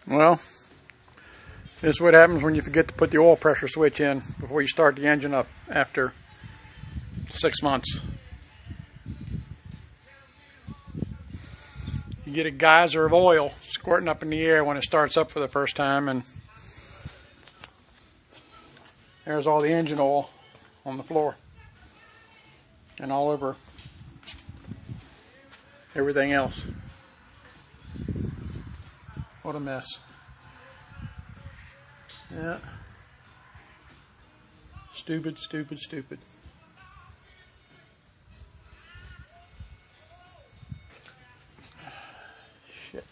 Well, this is what happens when you forget to put the oil pressure switch in before you start the engine up after 6 months. You get a geyser of oil squirting up in the air when it starts up for the first time, and there's all the engine oil on the floor and all over everything else. What a mess. Yeah. Stupid, stupid, stupid. Shit.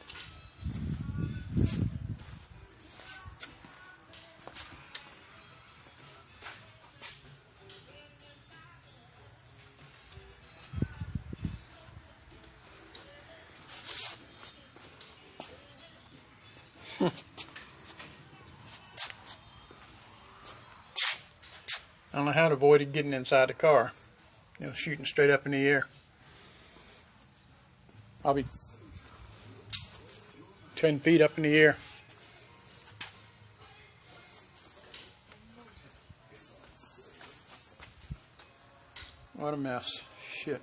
I don't know how to avoid it getting inside the car. You know, shooting straight up in the air. I'll be 10 feet up in the air. What a mess. Shit.